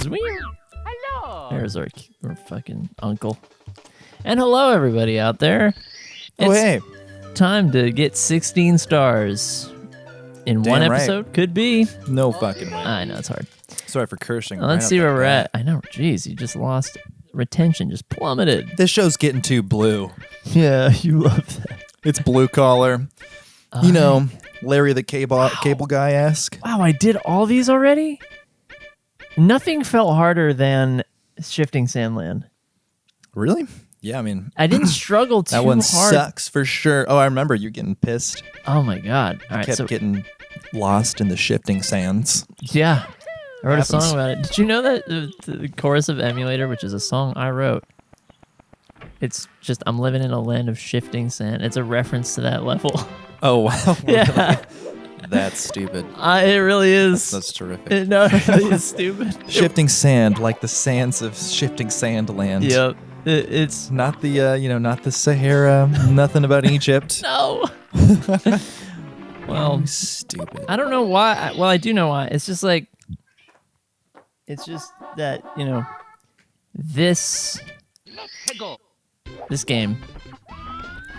Hello. There's our fucking uncle. And hello, everybody out there. Hey. Time to get 16 stars in Damn one right. episode. Could be. No fucking way. I know, it's hard. Sorry for cursing. Let's right see off where the we're bat. at. I know, jeez, you just lost retention, just plummeted. This show's getting too blue. Yeah, you love that. It's blue collar. You know, Larry the cable guy-esque. Wow, I did all these already? Nothing felt harder than Shifting Sandland. Really? Yeah, I mean, I didn't struggle too that one hard. sucks for sure. Oh, I remember you getting pissed. Oh my god. All right, Kept so getting lost in the shifting sands. yeah. I wrote a Happens. song about it. Did you know that the chorus of Emulator, which is a song I wrote, it's just I'm living in a land of shifting sand. It's a reference to that level. Oh, wow. Yeah. That's stupid. It really is. That's terrific. No, it really is stupid. Shifting sand, like the sands of shifting sand land. Yep. It's Not the, not the Sahara. Nothing about Egypt. no. Well, Stupid. I don't know why. Well, I do know why. It's just like, it's just that, this game,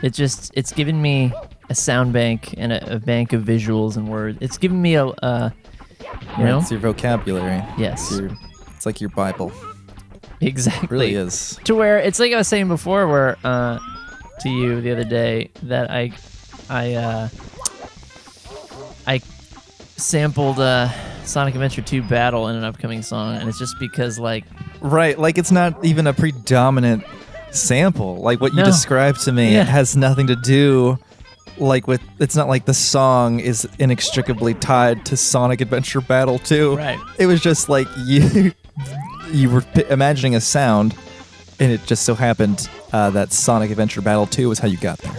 it's given me a sound bank and a bank of visuals and words. It's given me It's your vocabulary. Yes. It's like your Bible. Exactly. It really is. To where it's like I was saying before, where to you the other day that I sampled Sonic Adventure 2 Battle in an upcoming song, and it's just because Right, like it's not even a predominant sample. Like what you No. described to me Yeah. has nothing to do it's not like the song is inextricably tied to Sonic Adventure Battle 2. Right. It was just like you were imagining a sound, and it just so happened that Sonic Adventure Battle 2 was how you got there.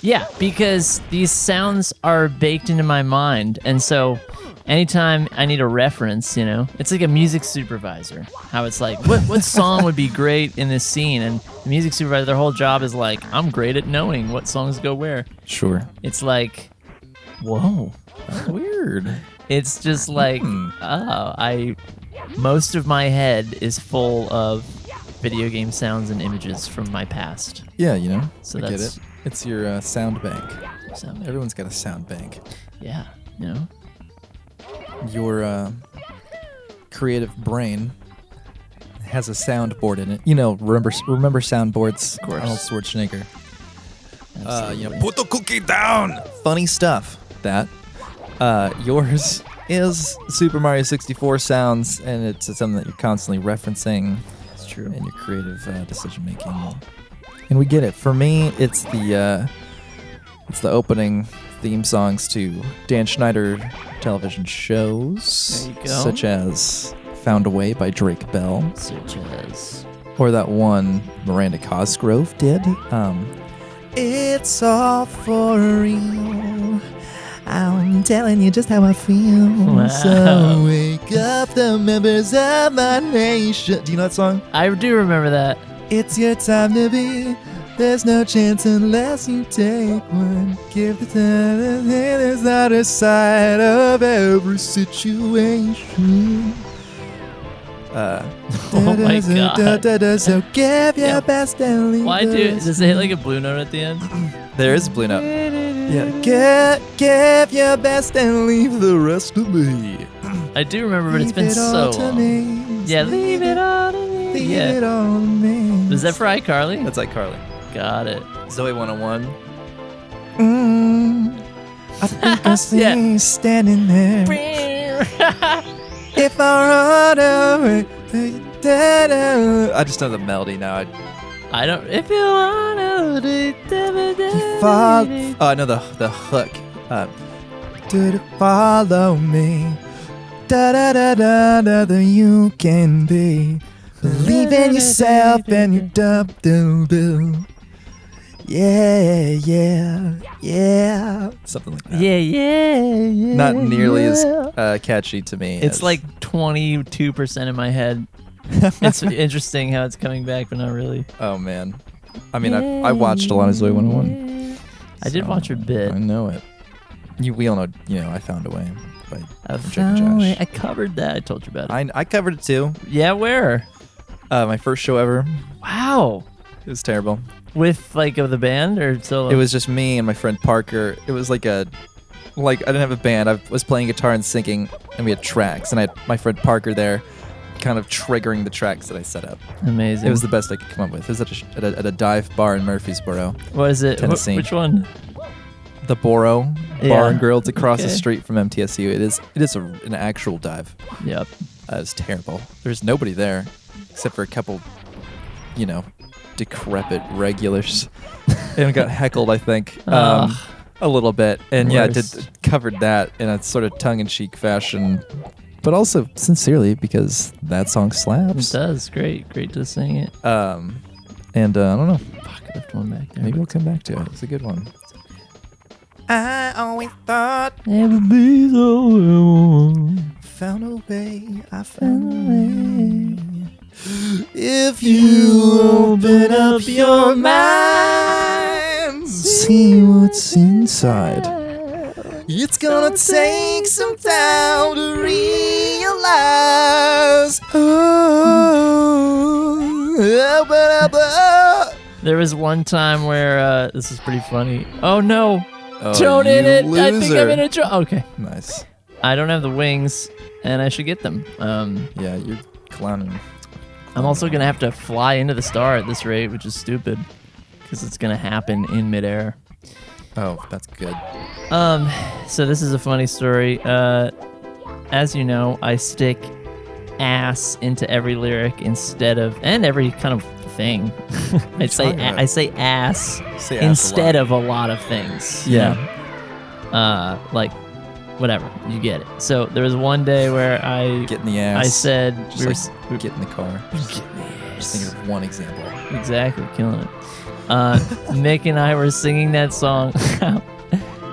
Yeah, because these sounds are baked into my mind, and so anytime I need a reference, it's like a music supervisor. How it's like, what song would be great in this scene? And the music supervisor, their whole job is like, I'm great at knowing what songs go where. Sure. It's like, whoa. Weird. It's just like, most of my head is full of video game sounds and images from my past. Yeah, So I get that's- it. It's your sound bank. So, Everyone's got a sound bank. yeah, Your creative brain has a soundboard in it. Remember soundboards? Of course. Arnold Schwarzenegger. absolutely. Put the cookie down. Funny stuff. That. Yours is Super Mario 64 sounds, and it's something that you're constantly referencing It's true. in your creative decision making. And we get it. For me, it's the opening theme songs to Dan Schneider television shows, There you go. such as "Found a Way" by Drake Bell, Such as... or that one Miranda Cosgrove did. It's all for real. I'm telling you just how I feel. Wow. So wake up the members of my nation. Do you know that song? I do remember that. It's your time to be. There's no chance unless you take one. Give the time. There's not a side of every situation. Oh my god. So give your Yeah. best and leave Why the do... rest. Does it hit like a blue note at the end? There is a blue note. Yeah, give your best and leave the rest to me. I do remember, but it's been Leave it so all to long. me. Yeah, leave it all to me. Leave Yeah. it all to me. Was that for iCarly? That's like Carly. Got it. Zoe 101. I think I see Yeah. you standing there. If I run away, I just know the melody now. I don't... If you wanna... You fall. Oh, I know the hook. Follow me. Da da da da da da. You can be. Believe in yourself and you're do. Yeah. Something like that. Yeah. Not nearly as catchy to me. It's as- like 22% in my head. It's interesting how it's coming back, but not really. Oh man. I mean, I watched a lot of Zoe 101. I did so watch a bit. I know it. We all know, I found a way. by I Drake and found Josh. it. I covered that. I told you about it. I covered it too. Yeah, where? My first show ever. Wow. It was terrible. With like of the band or solo? It was just me and my friend Parker. It was like I didn't have a band. I was playing guitar and singing, and we had tracks. And I had my friend Parker there, kind of triggering the tracks that I set up. amazing. It was the best I could come up with. It was at a dive bar in Murfreesboro, What is it? Tennessee. Which one? the Boro Yeah. Bar and Grill. It's across the Okay. street from MTSU. It is an actual dive. Yep. It's terrible. There's nobody there except for a couple, decrepit regulars, and got heckled. I think Ugh. a little bit, and yeah, I Worst. covered that in a sort of tongue-in-cheek fashion, but also sincerely because that song It slaps. does. Great to sing it. And I don't know. Fuck, I left one back there. Maybe we'll come back to it. It's a good one. I always thought Never be so found a way. I found a way. If you open up your mind, see what's inside. It's gonna take some time to realize. There was one time where this is pretty funny. Oh no! Oh, Don't in you it. I think I'm loser. in a drone. Okay. Nice. I don't have the wings, and I should get them. Yeah, you're clowning. I'm also gonna have to fly into the star at this rate, which is stupid, because it's gonna happen in midair. Oh, that's good. So this is a funny story. As you know, I stick ass into every lyric instead of and every kind of thing. I talking about? I say ass Say ass a instead lot. of a lot of things. Yeah. Like whatever, you get it. So there was one day where I Get in the ass. I said Just get in the car. Just think of one example. exactly killing it. Nick and I were singing that song,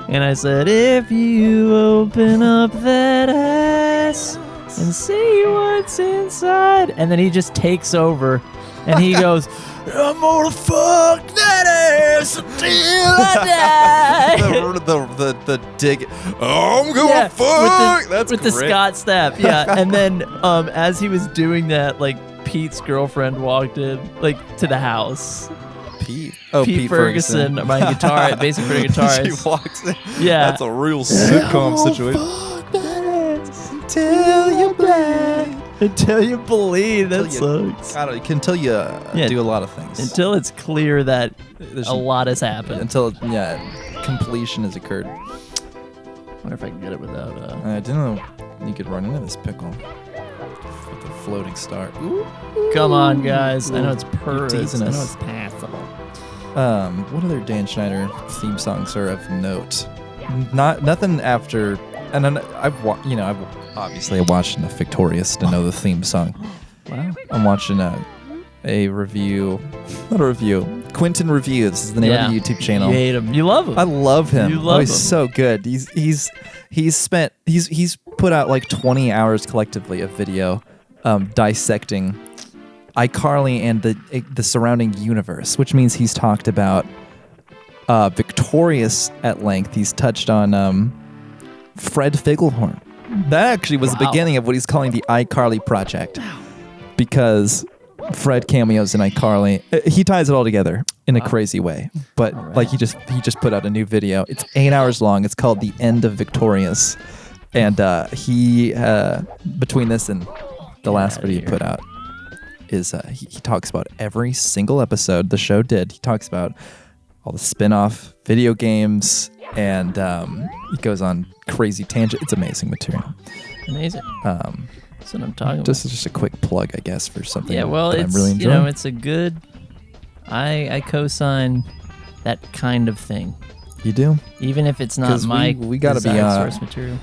and I said, "If you open up that ass and see what's inside," and then he just takes over, and he goes, "I'm gonna fuck that ass until I die." the dig. Oh, I'm gonna Yeah, fuck. That's with the great. Scott step, yeah. And then as he was doing that, like Pete's girlfriend walked in, like to the house. Pete. Oh, Pete Ferguson, my guitar, basic for guitarist. She walks in. Yeah. That's a real sitcom situation. Until you bleed. Until you bleed. That Until sucks. God, it can tell you Yeah. do a lot of things. Until it's clear that There's a lot has happened. until completion has occurred. I wonder if I can get it without. I didn't know you could run into this pickle with a floating star. Ooh. Come on, guys. I know it's You're teasing I know us. it's passable. What other Dan Schneider theme songs are of note? Nothing after. And then I've obviously I watched enough Victorious to know the theme song. Wow. I'm watching a review, not a review. Quentin Reviews is the name of the YouTube channel. You hate him. You love him. I love him. You love he's him. so good. He's put out like 20 hours collectively of video, dissecting iCarly and the surrounding universe, which means he's talked about Victorious at length. He's touched on Fred Figglehorn. That actually was the Wow. beginning of what he's calling the iCarly project, because Fred cameos in iCarly. He ties it all together in a crazy way. But like he just put out a new video. It's 8 hours long. It's called The End of Victorious, and he between this and the last video he put out is he talks about every single episode the show did. He talks about all the spin-off video games, and he goes on crazy tangent. It's amazing material. Amazing. That's what I'm talking Just a quick plug, I guess, for something. about. Yeah, well, that it's I'm really enjoying. it's a good. I co-sign that kind of thing, You do? even if it's not 'Cause my we gotta be, desired source material.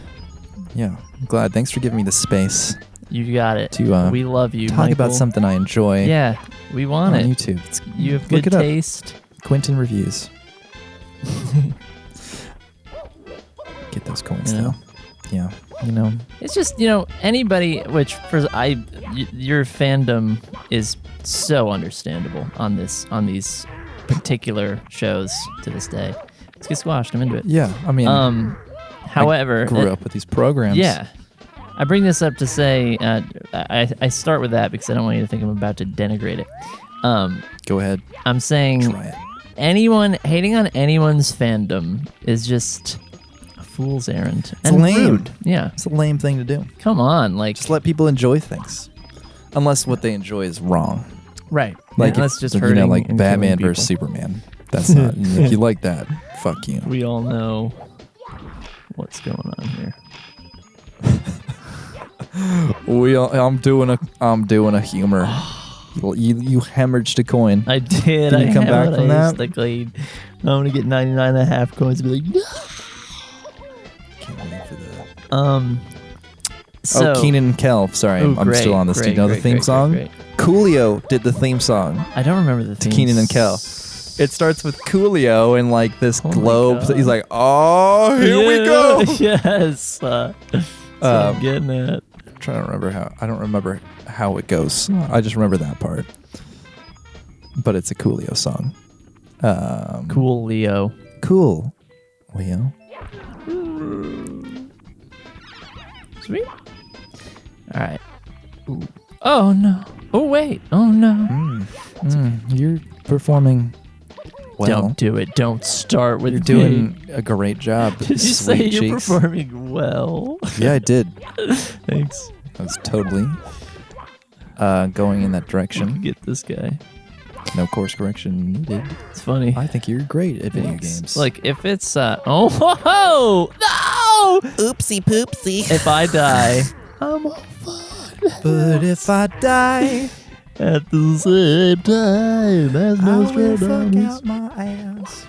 Yeah. I'm glad. Thanks for giving me the space You got it. to We love you. talk about Michael. something I enjoy Yeah, we want on it. YouTube. You have look good it up. taste. Quentin Reviews. Get those coins, You know? though. Yeah. You know. It's just anybody. Which your fandom is so understandable on these particular shows to this day. Let's get squashed. I'm into it. Yeah. I mean, However, grew up with these programs. Yeah. I bring this up to say, I start with that because I don't want you to think I'm about to denigrate it. Go ahead. I'm saying Try it. anyone hating on anyone's fandom is just a fool's errand. It's and lame. rude. Yeah. It's a lame thing to do. Come on. Like, Just let people enjoy things. Unless what they enjoy is wrong. right. Like, yeah, that's just you hurting. know, like and Batman killing versus people. Superman. That's not, if you like that, fuck you. We all know what's going on here. I'm doing a humor. You hemorrhaged a coin. I did. Can you I come back hammered, from I that? used the clean. I'm going to get 99 and a half coins and be like, no. Can't wait for that. So, Keenan and Kel. Sorry, Ooh, I'm great, still on this. Do you great, know the great, theme great, song? great. Coolio did the theme song I don't remember the to theme. Keenan and Kel. It starts with Coolio and like this Oh my globe. God. He's like, oh, here we go. Yes. So I'm getting it. I'm trying to remember how. I don't remember how it goes. I just remember that part. But it's a Coolio song. Cool, Leo. Cool, Leo. Sweet. All right. Ooh. Oh, no. Oh, wait. Oh, no. You're performing well. Don't do it. Don't start with You're me. doing a great job. Did you say sweet you're cheeks. performing well? Yeah, I did. Thanks. I was totally going in that direction. Get this guy. No course correction needed. It's funny. I think you're great at video Thanks. games. Like, if it's, oh, ho, no! Oopsie poopsie. If I die, I'm all fine. but if I die, At the same time as I will fuck Nostradamus. out my ass.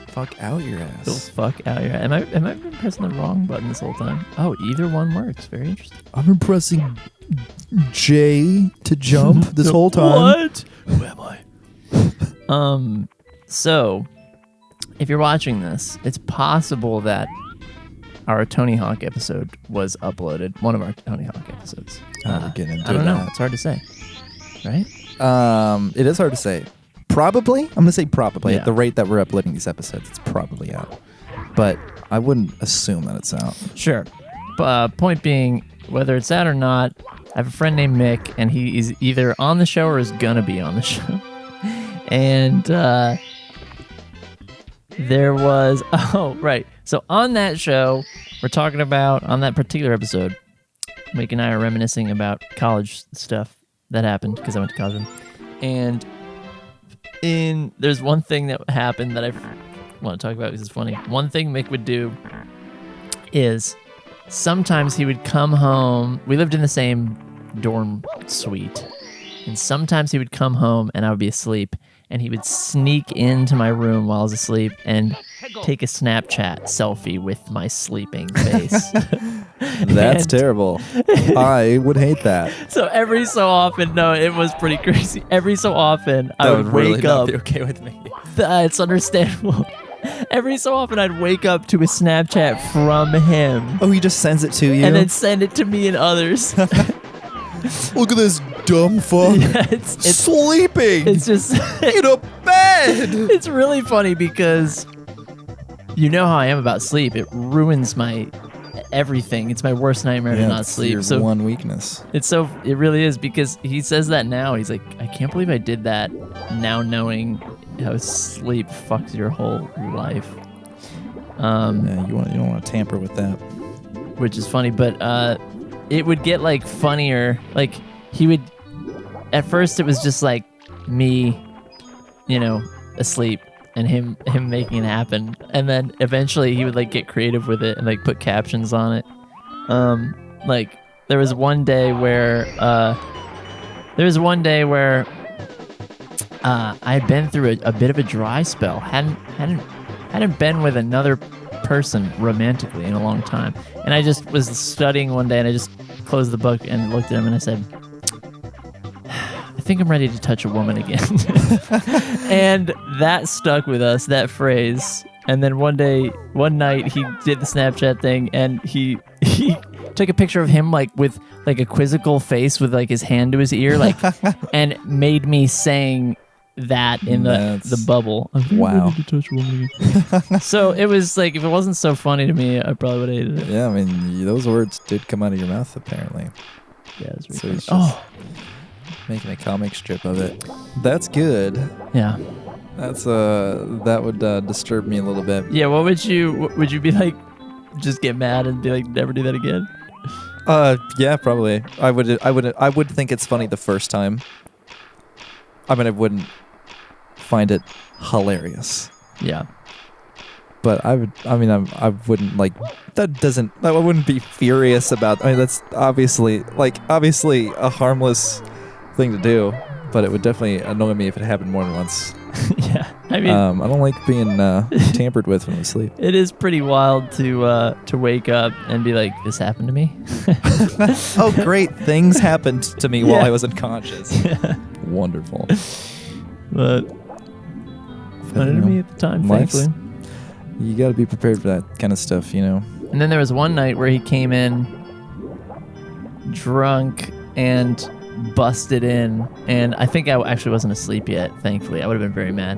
Fuck out your Go ass. fuck out here. Am I been pressing the wrong button this whole time? Oh, either one works. Very interesting. I've been pressing J to jump this whole time. What? Who am I? So if you're watching this, it's possible that our Tony Hawk episode was uploaded. One of our Tony Hawk episodes. We're getting into I don't know. that. It's hard to say, right? It is hard to say. Probably. I'm gonna say probably. Yeah. At the rate that we're uploading these episodes, it's probably out. But I wouldn't assume that it's out. Sure. Point being, whether it's out or not, I have a friend named Mick, and he is either on the show or is gonna be on the show. And there was, oh, right. So on that show, we're talking about, on that particular episode, Mick and I are reminiscing about college stuff that happened because I went to college. And there's one thing that happened that I want to talk about because it's funny. One thing Mick would do is sometimes he would come home. We lived in the same dorm suite. And sometimes he would come home and I would be asleep. And he would sneak into my room while I was asleep and take a Snapchat selfie with my sleeping face. That's And terrible. I would hate that. So every so often, no, it was pretty crazy. Every so often, I would wake up. okay with me. It's understandable. Every so often, I'd wake up to a Snapchat from him Oh, he just sends it to you. and then send it to me and others. Look at this dumb fuck Yeah, it's sleeping it's just in a bed. it's really funny because you know how I am about sleep. It ruins my everything. It's my worst nightmare to not it's sleep. your So one weakness. it really is because he says that now. He's like, I can't believe I did that now knowing how sleep fucks your whole life. Yeah, you don't want to tamper with that. Which is funny, but it would get like funnier. Like he would, at first it was just like me, asleep and him making it happen. And then eventually he would like get creative with it and like put captions on it. Like there was one day where I had been through a bit of a dry spell. Hadn't been with another person romantically in a long time. And I just was studying one day and I just closed the book and looked at him and I said, I think I'm ready to touch a woman again. And that stuck with us, that phrase. And then one night he did the Snapchat thing and he took a picture of him like with like a quizzical face with like his hand to his ear, like, and made me saying that in the That's- bubble. Wow. So it was like, if it wasn't so funny to me, I probably would have hated it. Yeah, I mean, those words did come out of your mouth, apparently. Yeah, it was So really he's funny. just making a comic strip of it. That's good. Yeah. That's that would disturb me a little bit. Yeah, would you be like, just get mad and be like, never do that again? Yeah, probably. I would think it's funny the first time. I mean, I wouldn't find it hilarious. Yeah. But I wouldn't like, I wouldn't be furious about, I mean, that's obviously a harmless thing to do, but it would definitely annoy me if it happened more than once. Yeah. I mean, I don't like being tampered with when I sleep. it is pretty wild to wake up and be like, this happened to me. Oh, great. Things happened to me Yeah. while I was unconscious. Wonderful. But funny to me at the time, life's- thankfully. You got to be prepared for that kind of stuff, you know? And then there was one night where he came in drunk and busted in, and I think I actually wasn't asleep yet, thankfully. I would have been very mad.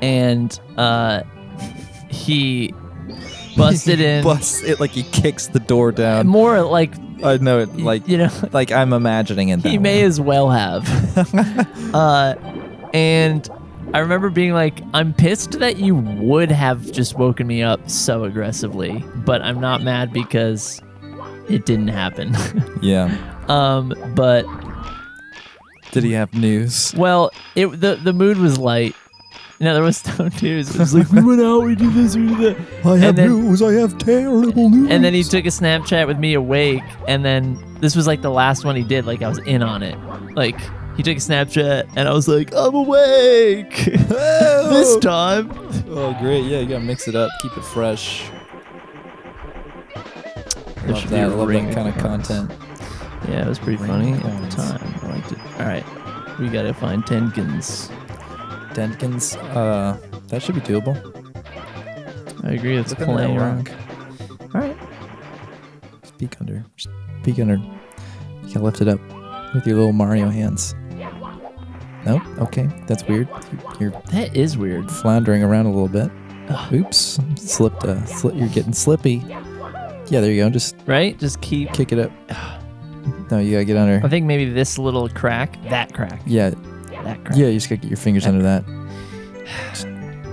And he busted in. Busts it like he kicks the door down. More like, I know it, like, you know, like I'm imagining it. he may as well have. And I remember being like, I'm pissed that you would have just woken me up so aggressively, but I'm not mad because it didn't happen. Yeah. But Did he have news? well, the mood was light. No, there was no news. It was like, we went out, we did this, we did that. I have news. I have terrible news. And then he took a Snapchat with me awake, and then this was like the last one he did. Like, I was in on it. Like, he took a Snapchat, and I was like, I'm awake this time. Oh, great. Yeah, you got to mix it up. Keep it fresh. There Love should be that. a Love ring. that kind of content. Yeah, it was pretty funny at the time. I liked it. All right, we gotta find Tenkins. Dentkins, that should be doable. I agree. It's Look under playing that around. rock. All right. Just peek under. Just peek under. You can lift it up with your little Mario hands. No? Okay. That's weird. You're That is weird. floundering around a little bit. Ugh. Oops. Slipped. You're getting slippy. Yeah, there you go. Just Right? Just keep. kick it up. No, you gotta get under. I think maybe this little crack, that crack, Yeah. that crack. Yeah, you just gotta get your fingers under that.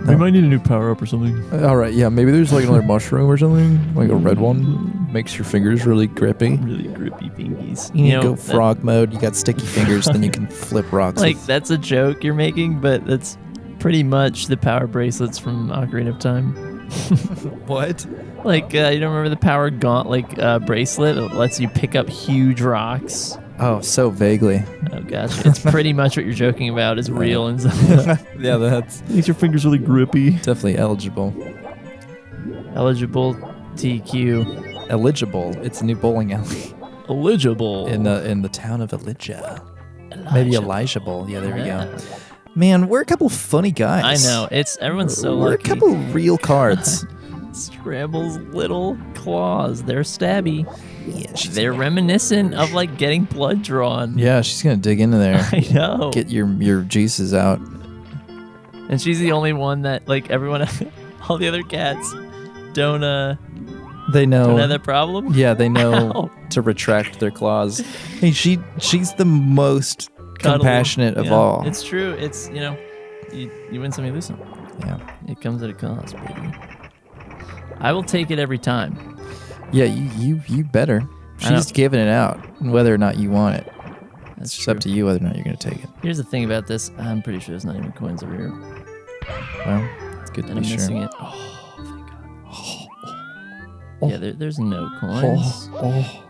We might need a new power up or something. All right. Yeah, maybe there's like another mushroom or something, like a red one. Makes your fingers really grippy. Really grippy fingies. You need to go that- frog mode. You got sticky fingers, then you can flip rocks. Like, with- that's a joke you're making, but that's pretty much the power bracelets from Ocarina of Time. what? Like, you don't remember the power bracelet? It lets you pick up huge rocks. Oh, so vaguely. Oh gosh, it's pretty much what you're joking about is real and stuff. Yeah, that's Makes your fingers really grippy. definitely eligible. Eligible, TQ. Eligible. It's a new bowling alley Eligible. in the town of Elijah. Maybe Elijah Bowl. Yeah, there we Yeah. go. Man, we're a couple funny guys. I know. Everyone's so We're lucky. a couple real cards. Scrabble's little claws. They're stabby. Yeah, They're reminiscent of like getting blood drawn. yeah, she's gonna dig into there. I know. Get your juices out. And she's the only one that like everyone, all the other cats don't They know. have that problem. Yeah, they know Ow. to retract their claws. Hey, she's the most Cuddly. compassionate of Yeah, all. It's true. It's you win some, you lose some. Yeah. It comes at a cost, baby. I will take it every time. Yeah, you better. I know. She's giving it out, whether or not you want it. That's It's just true. up to you whether or not you're gonna take it. Here's the thing about this. I'm pretty sure there's not even coins over here, Well, it's good to and be I'm sure. missing it. Oh, thank God. Yeah, there's no coins. Oh,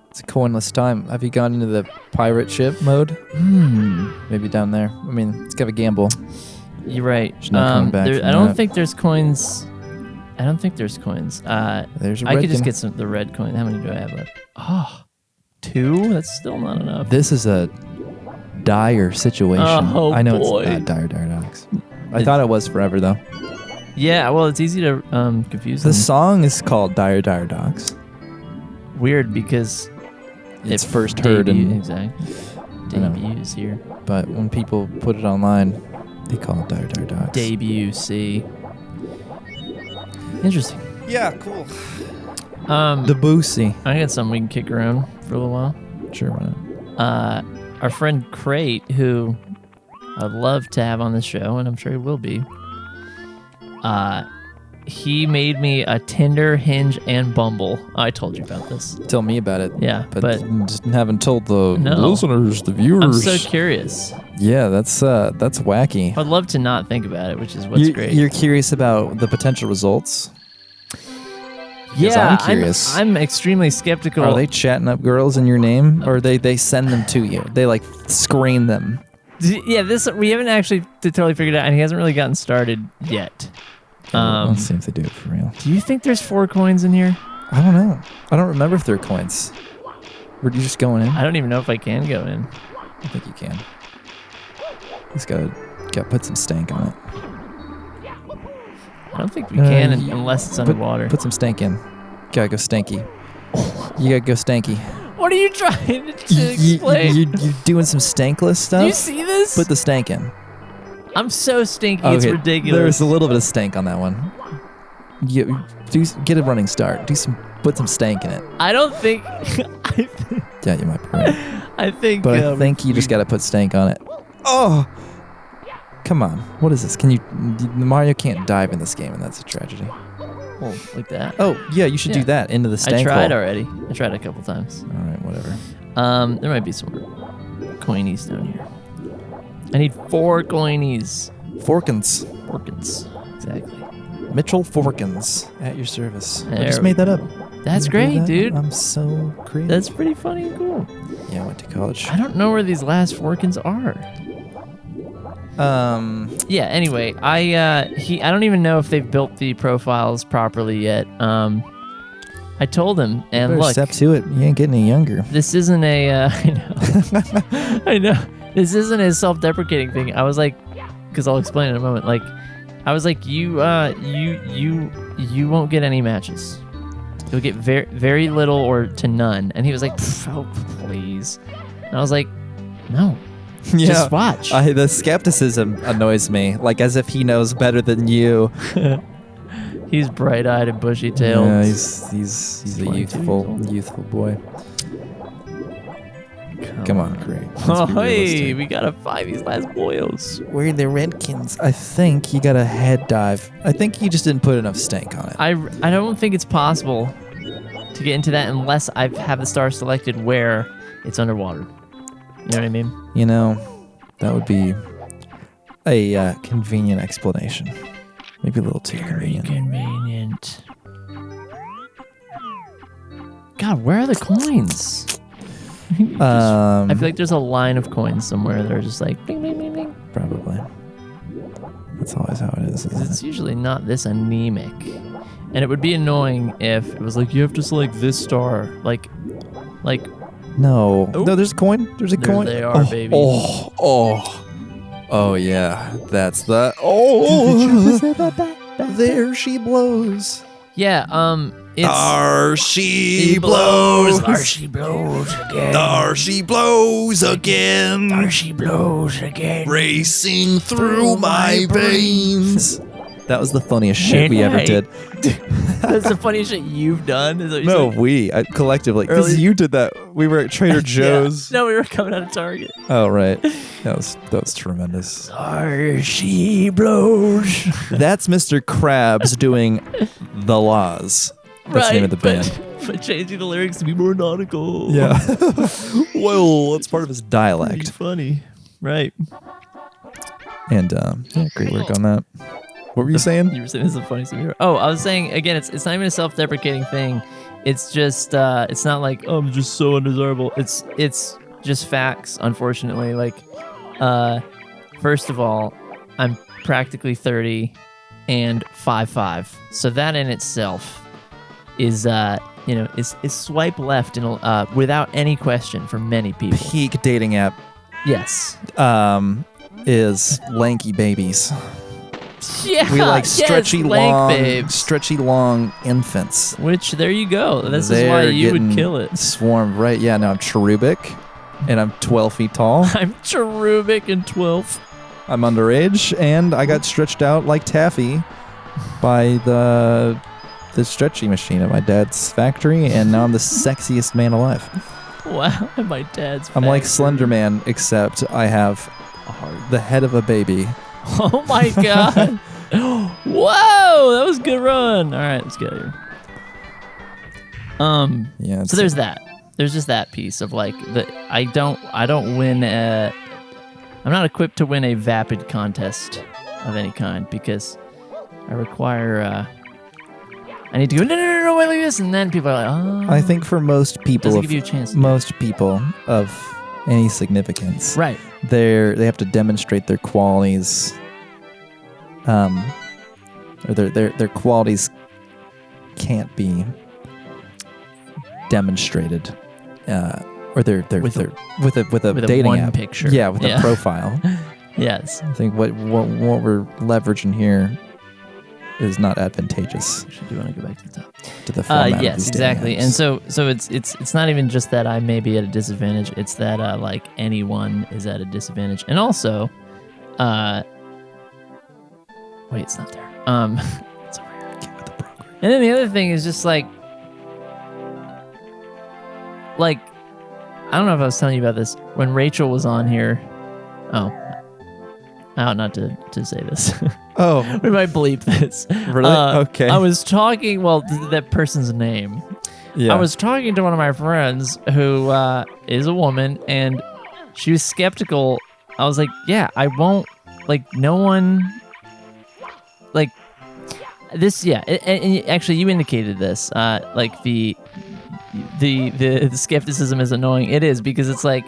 it's a coinless time. Have you gone into the pirate ship mode? Maybe down there. I mean, it's kind of a gamble. You're right. She's not coming back I from don't that. think there's coins. I don't think there's coins. There's a I red could just gun. get the red coin. How many do I have left? Oh, 2? That's still not enough. This is a dire situation. Oh, I know boy. it's not dire dogs. I thought it was forever though. Yeah, well, it's easy to confuse The them. song is called Dire Dogs. Weird because It's it first heard debut- in, exactly I know. debuts here. but when people put it online, They call it Dire Dogs. debut. See, interesting. Yeah, cool. Debussy. I got something we can kick around for a little while. Sure, why not? Our friend Crate, who I'd love to have on the show, and I'm sure he will be. He made me a Tinder, Hinge, and Bumble. I told you about this. Tell me about it. Yeah, but just haven't told the No. listeners, the viewers. I'm so curious. Yeah, that's wacky. I'd love to not think about it, which is what's great. You're curious about the potential results? Yeah, I'm curious. I'm extremely skeptical. Are they chatting up girls in your name, or they send them to you? They like screen them. Yeah, this we haven't actually totally figured out, and he hasn't really gotten started yet. Let's see if they do it for real. Do you think there's 4 coins in here? I don't know. I don't remember if they're coins. Or do you just going in? I don't even know if I can go in. I think you can. Just gotta put some stank on it. I don't think we can unless it's underwater. Put some stank in. Gotta go stanky. You gotta go stanky. What are you trying to explain? You doing some stankless stuff? Do you see this? Put the stank in. I'm so stinky, it's ridiculous. There's a little bit of stank on that one. Get a running start. Put some stank in it. I don't think. Yeah, you might be right. I think. But I think you just gotta put stank on it. Oh, come on. What is this? Mario can't dive in this game, and that's a tragedy. Well, like that. Oh, yeah, you should do that into the stank I tried hole. already. I tried a couple times. All right, whatever. There might be some coinies down here. I need 4 coinies. Forkins. Exactly. Mitchell Forkins at your service. I There just we made that up. That's You great, believe that? dude. I'm so creative. That's pretty funny and cool. Yeah, I went to college. I don't know where these last Forkins are. Yeah, anyway, I don't even know if they've built the profiles properly yet. I told him, and Better look, step to it. You ain't getting any younger. this isn't a I know. This isn't a self-deprecating thing. I was like, because I'll explain in a moment. Like, I was like, you won't get any matches. You'll get very, very little or to none. And he was like, oh, please. And I was like, no. Yeah. Just watch. The skepticism annoys me. Like as if he knows better than you. He's bright-eyed and bushy-tailed. Yeah, he's a 22 youthful boy. Come on, great. Oh, hey, we got to find these last boyos. Where are the redkins? I think you got a head dive. I think you just didn't put enough stank on it. I don't think it's possible to get into that unless I have the star selected where it's underwater. You know what I mean? You know, that would be a convenient explanation. Maybe a little too convenient. God, where are the coins? I feel like there's a line of coins somewhere that are just like bing, bing, bing, bing. Probably. That's always how it is. It's usually not this anemic. And it would be annoying if it was like, you have to select this star. Like, No. Oh. No, there's a coin. There's a There coin. they are, baby. Oh, yeah. That's the... Oh. There she blows. yeah, it's... There she blows. There she blows again. There she blows again. There she blows again. Racing through my veins. That was the funniest shit we ever did. That's the funniest shit you've done? Is that what you're saying? Collectively. Because you did that. We were at Trader Joe's. Yeah. No, we were coming out of Target. Oh, right. That was tremendous. There she blows. That's Mr. Krabs doing The Laws. That's the name of the band. But changing the lyrics to be more nautical. Yeah. Well, it's part of his Pretty dialect. funny. Right. And yeah, great work on that. What were you saying? You were saying this is the funniest thing ever. Oh, I was saying, again, it's not even a self-deprecating thing. It's just, it's not like, oh, I'm just so undesirable. It's just facts, unfortunately. Like, first of all, I'm practically 30 and 5'5". So that in itself is, is swipe left and without any question for many people. Peak dating app Yes. is lanky babies. Yeah. We like yes, lank babes. stretchy long infants. Which, there you go. This is They're why you would getting kill it. Swarmed, right? Yeah, now I'm cherubic, and I'm 12 feet tall. I'm cherubic and 12. I'm underage, and I got stretched out like taffy by the stretchy machine at my dad's factory, and now I'm the sexiest man alive. Wow, at my dad's I'm like factory. Slender Man, except I have the head of a baby. Oh my god. Whoa, that was a good run. All right, let's get out of here. Yeah. So there's that. There's just that piece of like I don't win I'm not equipped to win a vapid contest of any kind because I require I need to go no wait like this, and then people are like, oh. I think for most people, Doesn't give you a chance to most people of any significance, right. they have to demonstrate their qualities, or their qualities can't be demonstrated, or they're with a dating one app picture. yeah, with a profile. Yes. I think what we're leveraging here is not advantageous Actually, do you want to go back to the top? to the format of Yes, these dating exactly. apps. And so it's not even just that I may be at a disadvantage. It's that like anyone is at a disadvantage. And also, wait, it's not there. It's over here. Get with the program. And then the other thing is just like I don't know if I was telling you about this when Rachel was on here. Oh, not to say this. Oh, We might bleep this. really? Okay. I was talking. Well, that person's name. yeah. I was talking to one of my friends who is a woman, and she was skeptical. I was like, "Yeah, I won't. Like, no one. Like, this. Yeah. And actually, you indicated this. Like the skepticism is annoying. It is because it's like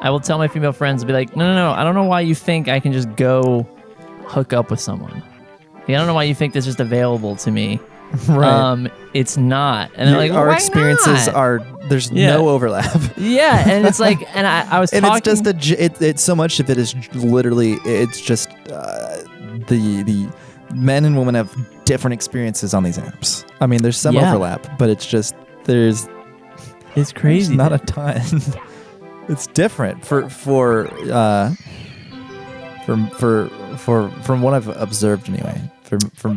I will tell my female friends, be like, no. I don't know why you think I can just go hook up with someone. Like, I don't know why you think that's just available to me. right. It's not. And they're like, our why experiences not? are there's Yeah. no overlap. Yeah, and it's like, and I was And talking. it's just it's so much of it is literally it's just the men and women have different experiences on these apps. I mean, there's some Yeah. overlap, but it's just there's It's crazy. not a ton. It's different from what I've observed anyway.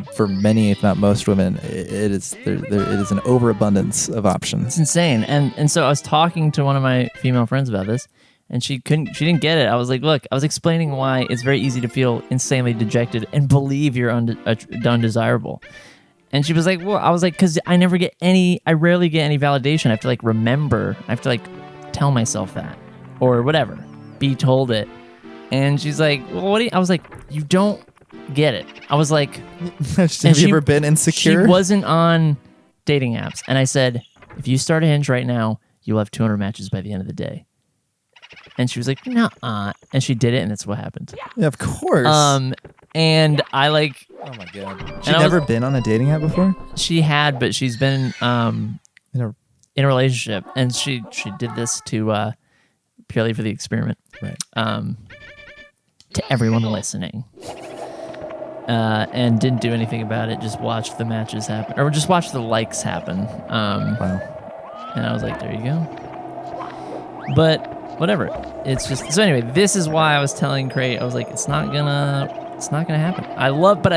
For many, if not most women, it is it is an overabundance of options. It's insane. And so I was talking to one of my female friends about this, and she didn't get it. I was like, look, I was explaining why it's very easy to feel insanely dejected and believe you're undesirable. And she was like, well, I was like, because I rarely get any validation. I have to like remember, I have to like tell myself that or whatever, be told it. And she's like, well, I was like, you don't get it. I was like, Have you ever been insecure? she wasn't on dating apps. And I said, if you start a Hinge right now, you'll have 200 matches by the end of the day. And she was like, nuh-uh. And she did it, and that's what happened. Yeah, of course. And I like, oh my god. and She'd I never been on a dating app before? she had, but she's been In a, in a relationship, and she did this to purely for the experiment. right. To everyone listening. And didn't do anything about it, just watched the matches happen, or just watched the likes happen. Wow. And I was like, there you go. But whatever. It's just, so anyway, this is why I was telling Crate, I was like, it's not gonna happen. I love the,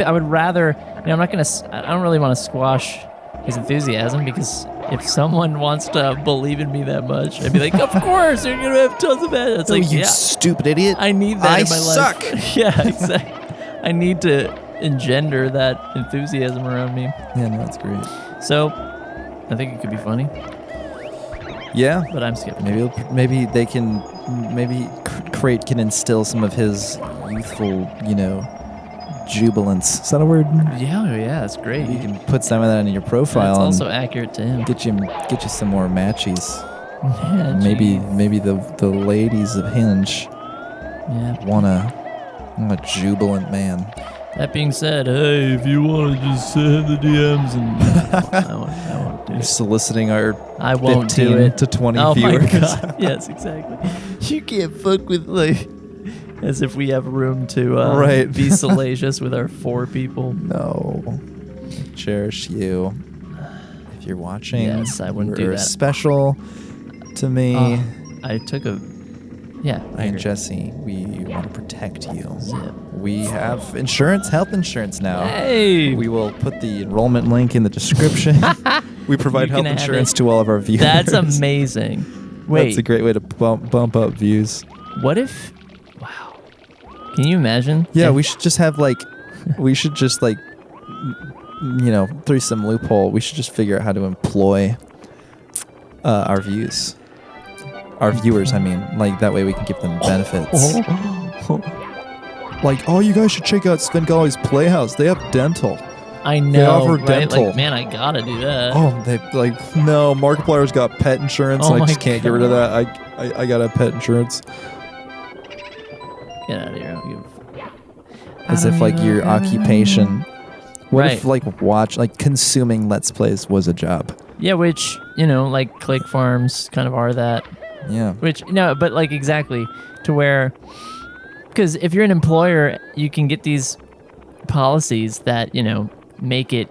I would rather, I don't really want to squash his enthusiasm, because if someone wants to believe in me that much, I'd be like, of course, you're gonna have tons of that. It's like, you yeah, stupid idiot. I need that I in my suck. life. Yeah, exactly. I need to engender that enthusiasm around me. Yeah, no, that's great. So, I think it could be funny, Yeah. but I'm skeptical. Maybe they can, Crate can instill some of his youthful, jubilance. Is that a word? Yeah, that's great. You can put some of that in your profile That's and also accurate to him. get you some more matchies. Yeah, Maybe geez. the ladies of Hinge Yeah. want a jubilant man. That being said, hey, if you want to just send the DMs and I won't do You're it. soliciting our I won't 15 do it. to 20 Oh viewers. my god! Yes, exactly. You can't fuck with like, as if we have room to Right. be salacious with our 4 people. No. I cherish you. If you're watching, Yes, I wouldn't do you're that. special to me. I took a Yeah. I and Jesse, we want to protect you. Zip. We have insurance, health insurance now. Hey. We will put the enrollment link in the description. We provide You health can add insurance it. to all of our viewers. That's amazing. Wait. That's a great way to bump up views. What if? Wow. Can you imagine? Yeah, if- we should just have through some loophole, we should just figure out how to employ our viewers. I mean, like that way we can give them benefits. Like, oh, you guys should check out Svengali's Playhouse. They have dental. I know. offer right? dental. Like, man, I gotta do that. Oh, they no. Markiplier's got pet insurance. Oh And I my just can't get rid of God. that. I got a pet insurance. Get out of here. I don't give a f- As I if don't like even- your occupation. What if Right. consuming Let's Plays was a job? Yeah, which, like Click Farms kind of are that. Yeah. Which, no, but like exactly to where, because if you're an employer, you can get these policies that, make it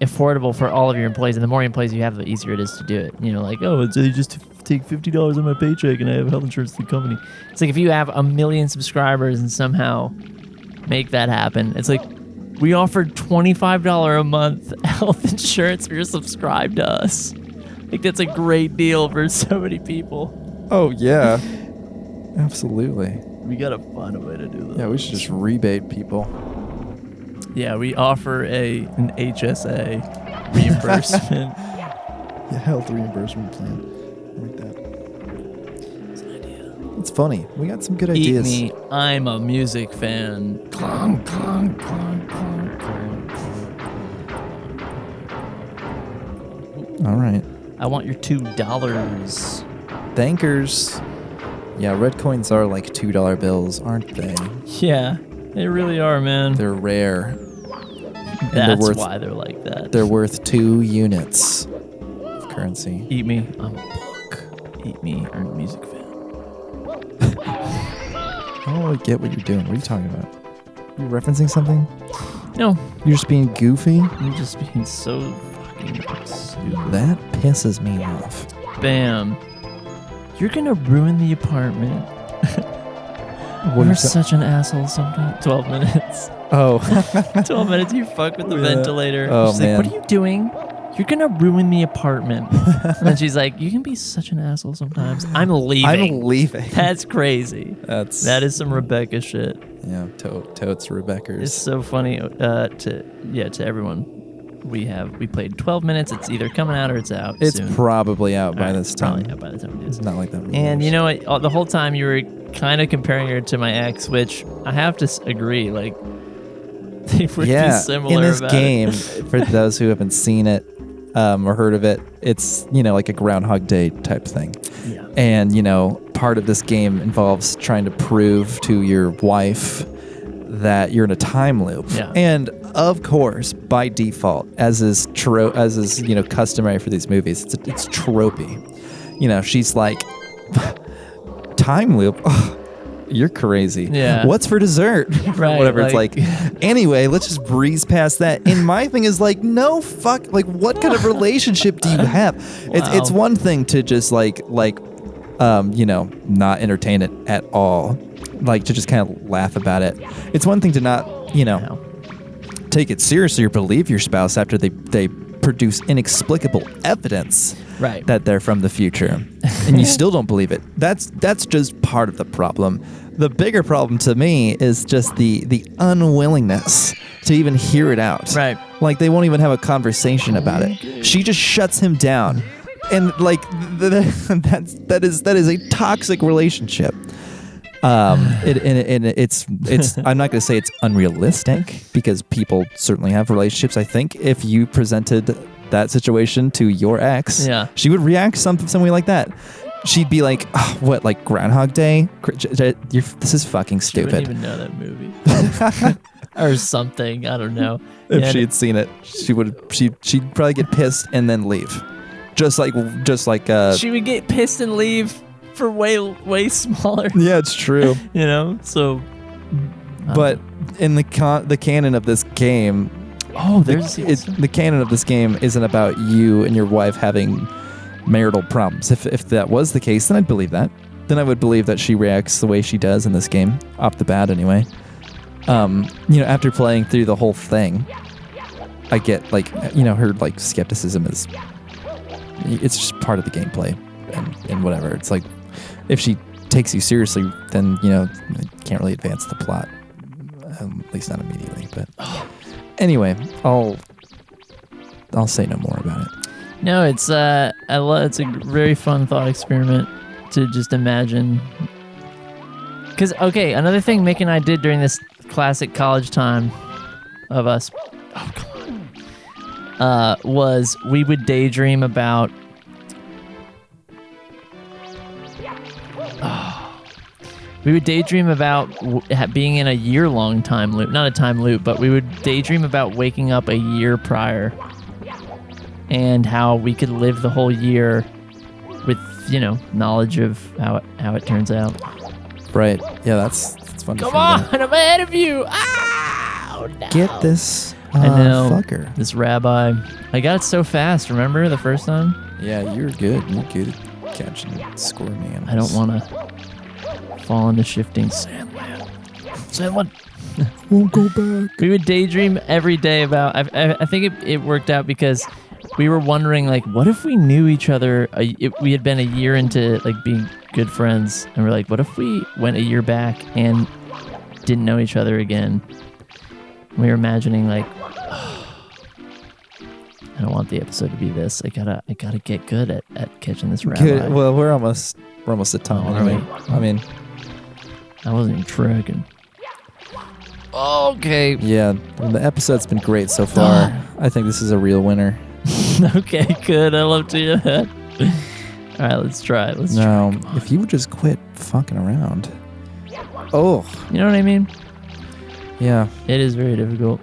affordable for all of your employees. And the more employees you have, the easier it is to do it. Like, oh, so you just take $50 on my paycheck and I have health insurance through the company. It's like if you have 1 million subscribers and somehow make that happen, it's like, we offered $25 a month health insurance if you're subscribed to us. Like, that's a great deal for so many people. Oh yeah. Absolutely. We gotta find a way to do that. Yeah, we should just rebate people. Yeah, we offer an HSA reimbursement. Yeah, health reimbursement plan. I like that. It's an idea. It's funny. We got some good Eat ideas. me. I'm a music fan. Clong, clong, clong, clong, clong. All right. I want your $2. Thankers. Yeah, red coins are like $2 bills, aren't they? Yeah, they really are, man. They're rare. That's worth- why they're like that. They're worth 2 units of currency. Eat me. I'm a book. Eat me. I'm a music fan. I don't really get what you're doing. What are you talking about? You referencing something? No, You're just being goofy? I'm just being so fucking stupid. That pisses me off. Bam. You're gonna ruin the apartment. What You're is that? such an asshole sometimes. 12 minutes. Oh. 12 minutes, you fuck with the Yeah. ventilator. Oh, She's man. like, what are you doing? You're gonna ruin the apartment. And then she's like, you can be such an asshole sometimes. I'm leaving. I'm leaving. That's crazy. That is some Rebecca shit. Yeah, totes Rebecca's. It's so funny to everyone. We played 12 minutes. It's either coming out or it's out. It's soon. probably out by All right, this time. Probably out by the time it is. It's not like that. And you know what? The whole time you were kind of comparing her to my ex, which I have to agree. Like, they would be similar. In this about game, it. for those who haven't seen it or heard of it, it's like a Groundhog Day type thing. Yeah. And part of this game involves trying to prove to your wife that you're in a time loop. Yeah. And of course, by default, as is customary for these movies, it's tropey. She's like, time loop. Oh, you're crazy. Yeah. What's for dessert? Right, Whatever. like- It's like, anyway, let's just breeze past that. And my thing is like, no fuck. Like, what kind of relationship do you have? It's Wow. one thing to just not entertain it at all. Like, to just kind of laugh about it. It's one thing to not, Wow. take it seriously or believe your spouse after they produce inexplicable evidence Right. that they're from the future, and you still don't believe it. That's just part of the problem. The bigger problem to me is just the unwillingness to even hear it out. Right. Like, they won't even have a conversation about it. She just shuts him down, and like that is a toxic relationship. It's I'm not going to say it's unrealistic, because people certainly have relationships. I think if you presented that situation to your ex, Yeah. she would react something like that. She'd be like, oh, what, like Groundhog Day? This is fucking She wouldn't stupid. even know that movie. Or something. I don't know. If Yeah, she had seen it, she'd probably get pissed and then leave. Just like she would get pissed and leave for way smaller. yeah, it's true. So. But in the canon of this game, the canon of this game isn't about you and your wife having marital problems. If that was the case, then I'd believe that. then I would believe that she reacts the way she does in this game, off the bat anyway. After playing through the whole thing, I get like, her like skepticism it's just part of the gameplay and whatever. It's like, if she takes you seriously, then, you can't really advance the plot, at least not immediately. But anyway, I'll say no more about it. No, it's it's a very fun thought experiment to just imagine. Because, okay, another thing Mick and I did during this classic college time of us, was we would daydream about being in a year-long time loop. Not a time loop, but we would daydream about waking up a year prior and how we could live the whole year with, knowledge of how it turns out. Right. Yeah, that's fun. Come on, I'm ahead of you. Oh, no. Get this I know. fucker. This rabbi. I got it so fast, remember the first time? Yeah, you're good. You're good at catching squirmy animals. I don't want to fall into shifting sandland. Won't go back. We would daydream every day about. I think it worked out because we were wondering, like, what if we knew each other? We had been a year into like being good friends, and we're like, what if we went a year back and didn't know each other again? We were imagining like, I don't want the episode to be this. I gotta get good at catching this rabbi. Good. Well, we're almost at time. Oh, anyway. right. I mean, I wasn't even tracking. Okay. yeah, the episode's been great so far. I think this is a real winner. Okay, good. I love to hear that. All right, let's try it. Now, if you would just quit fucking around. Oh, You know what I mean? yeah. It is very difficult.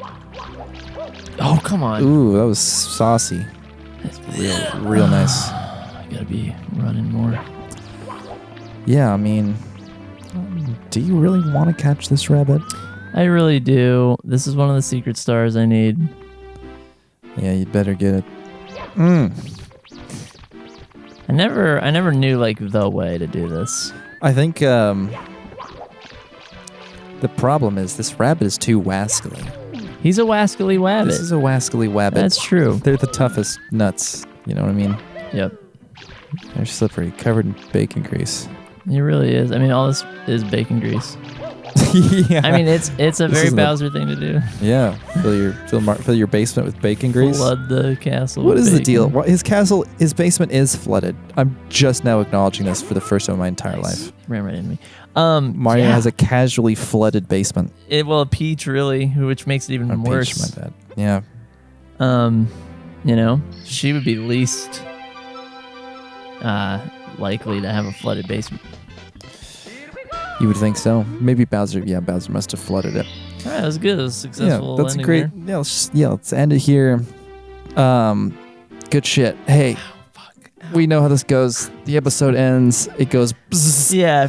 Oh, come on. Ooh, that was saucy. Real nice. I gotta be running more. Yeah, I mean, do you really want to catch this rabbit? I really do. This is one of the secret stars I need. Yeah, you better get it. I never knew like the way to do this. I think the problem is this rabbit is too wascally. He's a wascally wabbit. This is a wascally wabbit. That's true. They're the toughest nuts. You know what I mean? Yep. They're slippery, covered in bacon grease. He really is. I mean, all this is bacon grease. Yeah. I mean, it's a very isn't Bowser thing to do. Yeah. Fill your basement with bacon grease. Flood the castle. What with is the bacon. deal? His basement is flooded. I'm just now acknowledging this for the first time in my entire life. Ran right into me. Mario has a casually flooded basement. A peach really, which makes it even Or worse. Peach, my bad. Yeah. She would be least likely to have a flooded basement. You would think so. Maybe Bowser. Yeah, Bowser must have flooded it. All right, that was good. That was successful. Yeah, that's a ending great. there. Yeah, let's end it here. Good shit. Hey, we know how this goes. The episode ends. It goes, bzzz, Yeah.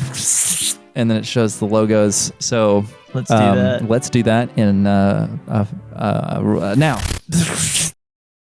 and then it shows the logos. So Let's do that. Let's do that in now.